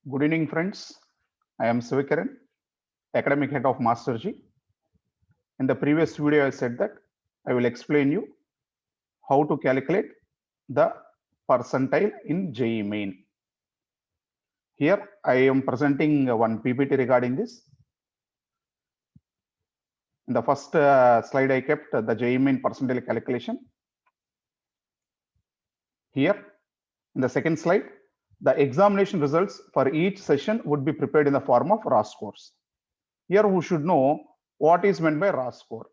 Good evening, friends. I am Sivikaran, Academic Head of Mastergy. In the previous video, I said that I will explain you how to calculate the percentile in JEE Main. Here, I am presenting one PPT regarding this. In the first slide, I kept the JEE Main percentile calculation. Here, in the second slide, the examination results for each session would be prepared in the form of RAS scores. Here, we should know what is meant by RAS score.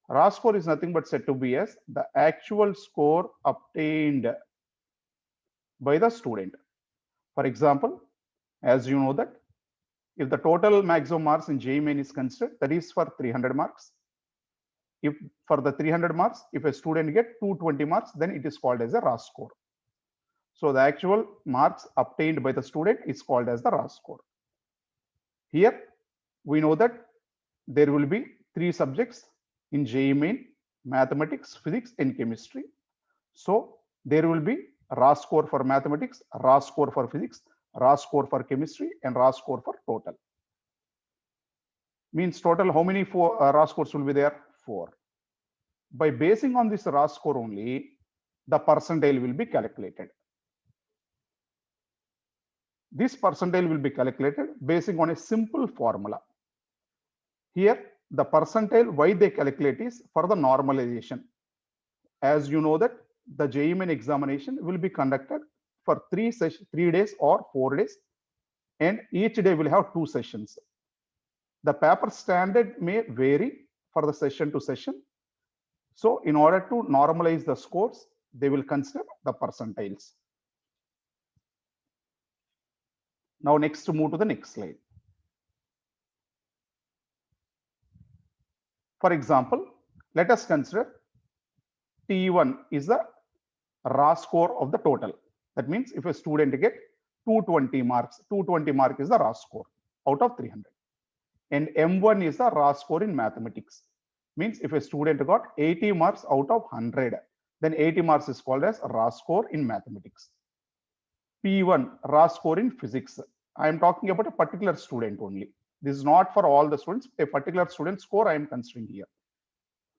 RAS score is nothing but said to be as the actual score obtained by the student. For example, as you know that if the total maximum marks in JEE Main is considered, that is for 300 marks. If for the 300 marks, if a student get 220 marks, then it is called as a RAS score. So the actual marks obtained by the student is called as the RAS score. Here, we know that there will be 3 subjects in JEE Main: mathematics, physics, and chemistry. So there will be RAS score for mathematics, RAS score for physics, RAS score for chemistry, and RAS score for total. Means total how many RAS scores will be there? 4. By basing on this RAS score only, the percentile will be calculated. This percentile will be calculated basing on a simple formula. Here, the percentile why they calculate is for the normalization. As you know that the JEE Main examination will be conducted for 3 days or 4 days, and each day will have 2 sessions. The paper standard may vary for the session to session. So in order to normalize the scores, they will consider the percentiles. Now next to move to the next slide. For example, let us consider T1 is the RAS score of the total. That means if a student get 220 marks, 220 mark is the RAS score out of 300. And M1 is the RAS score in mathematics. Means if a student got 80 marks out of 100, then 80 marks is called as RAS score in mathematics. P1 RAS score in physics. I am talking about a particular student only. This is not for all the students. A particular student score I am considering here.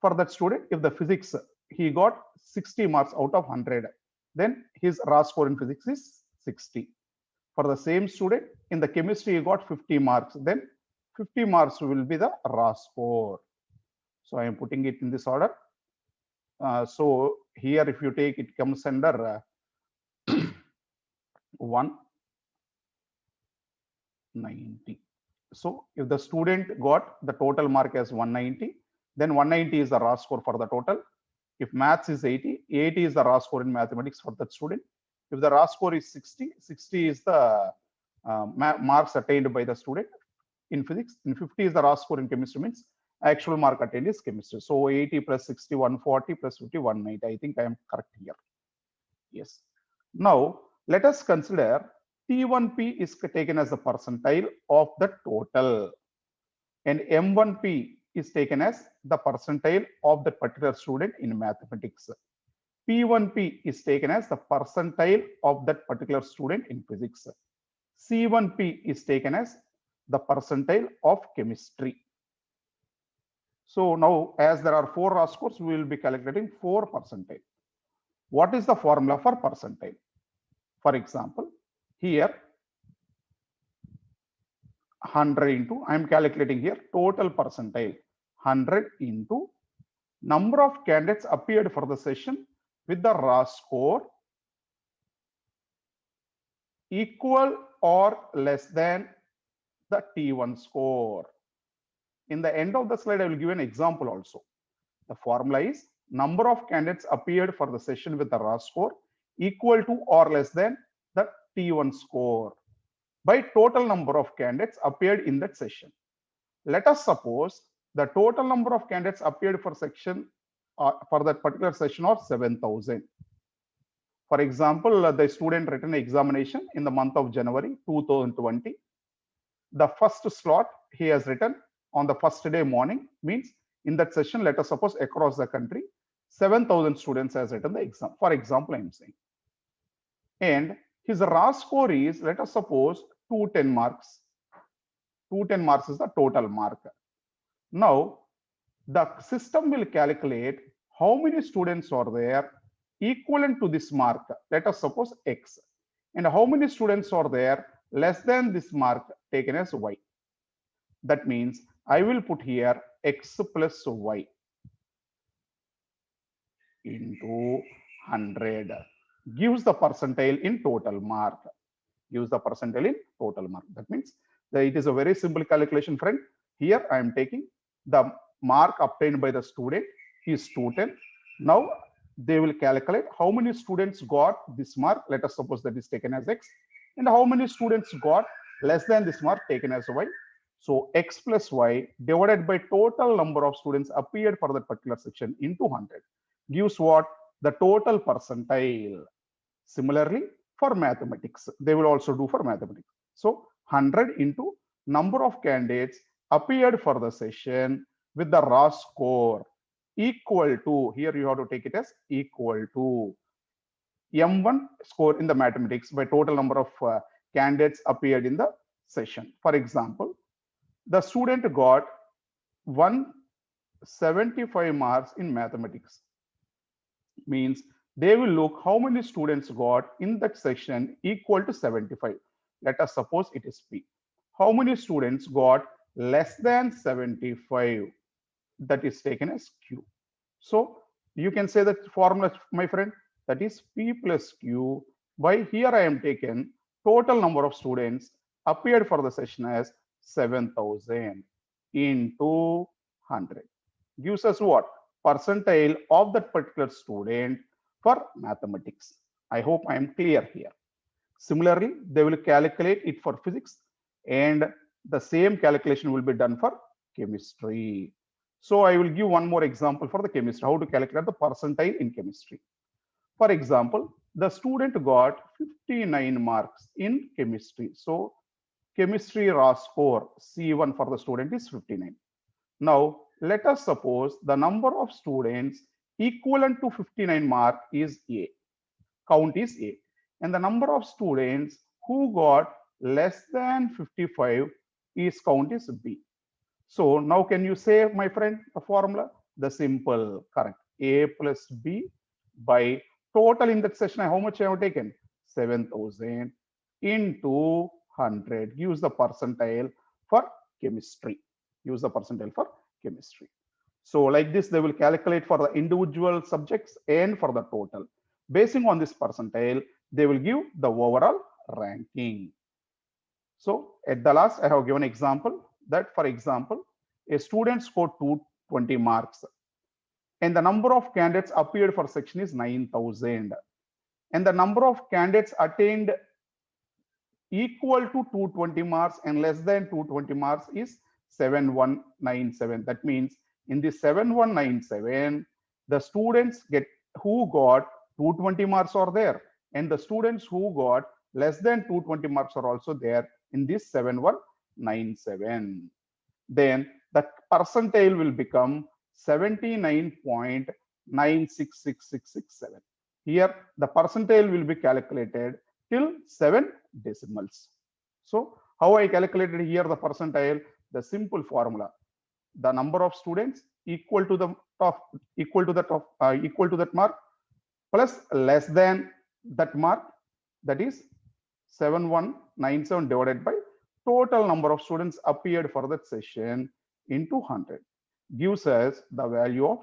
For that student, if the physics he got 60 marks out of 100, then his RAS score in physics is 60. For the same student, in the chemistry he got 50 marks, then 50 marks will be the RAS score. So I am putting it in this order. So here, if you take, it comes under 190. So if the student got the total mark as 190, then 190 is the RAS score for the total. If maths is 80, 80 is the RAS score in mathematics for that student. If the RAS score is 60, 60 is the marks attained by the student in physics. And 50 is the RAS score in chemistry, means actual mark attained is chemistry. So 80 plus 60, 140 plus 50, 190. I think I am correct here. Yes. Now let us consider T1P is taken as the percentile of the total, and M1P is taken as the percentile of the particular student in mathematics. P1P is taken as the percentile of that particular student in physics. C1P is taken as the percentile of chemistry. So now, as there are 4 RAS scores, we will be calculating 4 percentile. What is the formula for percentile? For example, here 100 into, I am calculating here total percentile, 100 into number of candidates appeared for the session with the RAS score equal or less than the T1 score. In the end of the slide, I will give an example also. The formula is number of candidates appeared for the session with the RAS score equal to or less than the T1 score by total number of candidates appeared in that session. Let us suppose the total number of candidates appeared for section for that particular session are 7,000. For example, the student written examination in the month of January 2020. The first slot he has written on the first day morning, means in that session, let us suppose across the country, 7,000 students has written the exam. For example, I am saying. And his RAS score is, let us suppose, 210 marks. 210 marks is the total mark. Now, the system will calculate how many students are there equivalent to this mark. Let us suppose X. And how many students are there less than this mark taken as Y. That means I will put here X plus Y into 100 gives the percentile in total mark. Gives the percentile in total mark. That means that it is a very simple calculation, friend. Here I am taking the mark obtained by the student is 210. Now they will calculate how many students got this mark. Let us suppose that is taken as X, and how many students got less than this mark taken as Y. So X plus Y divided by total number of students appeared for that particular section into 100 gives what? The total percentile. Similarly, for mathematics, they will also do for mathematics. So 100 into number of candidates appeared for the session with the raw score equal to, here you have to take it as equal to M1 score in the mathematics by total number of candidates appeared in the session. For example, the student got 175 marks in mathematics. Means they will look how many students got in that section equal to 75. Let us suppose it is P. How many students got less than 75? That is taken as Q. So you can say that formula, my friend, that is P plus Q by here I am taken total number of students appeared for the session as 7,000 into 100 gives us what? Percentile of that particular student for mathematics. I hope I am clear here. Similarly, they will calculate it for physics, and the same calculation will be done for chemistry. So I will give one more example for the chemistry, how to calculate the percentile in chemistry. For example, the student got 59 marks in chemistry. So chemistry raw score C1 for the student is 59. Now, let us suppose the number of students equivalent to 59 mark is A. Count is A. And the number of students who got less than 55 is count is B. So now can you say, my friend, the formula? The simple, correct. A plus B by total in that session, how much I have taken? 7,000 into 100 gives the percentile for chemistry. Use the percentile for chemistry. So like this, they will calculate for the individual subjects and for the total. Basing on this percentile, they will give the overall ranking. So at the last, I have given example that, for example, a student scored 220 marks and the number of candidates appeared for section is 9,000 and the number of candidates attained equal to 220 marks and less than 220 marks is 7197. That means in the 7197, the students who got 220 marks are there, and the students who got less than 220 marks are also there in this 7197. Then the percentile will become 79.966667. Here the percentile will be calculated till 7 decimals. So how I calculated here the percentile? The simple formula: the number of students equal to that mark plus less than that mark, that is 7197 divided by total number of students appeared for that session into 100 gives us the value of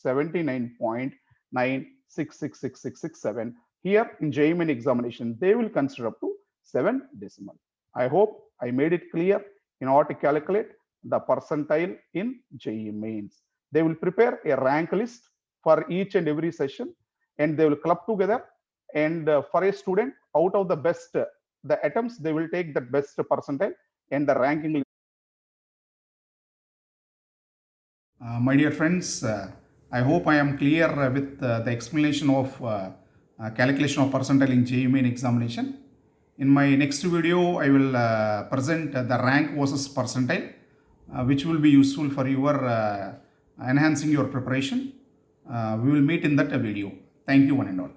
79.966667. Here in JEE Main examination, they will consider up to 7 decimal. I hope I made it clear in order to calculate the percentile in JEE Mains. They will prepare a rank list for each and every session, and they will club together. And for a student, out of the best, the attempts, they will take the best percentile and the ranking. My dear friends, I hope I am clear with the explanation of calculation of percentile in JEE Main examination. In my next video, I will present the rank versus percentile, which will be useful for your enhancing your preparation. We will meet in that video. Thank you, one and all.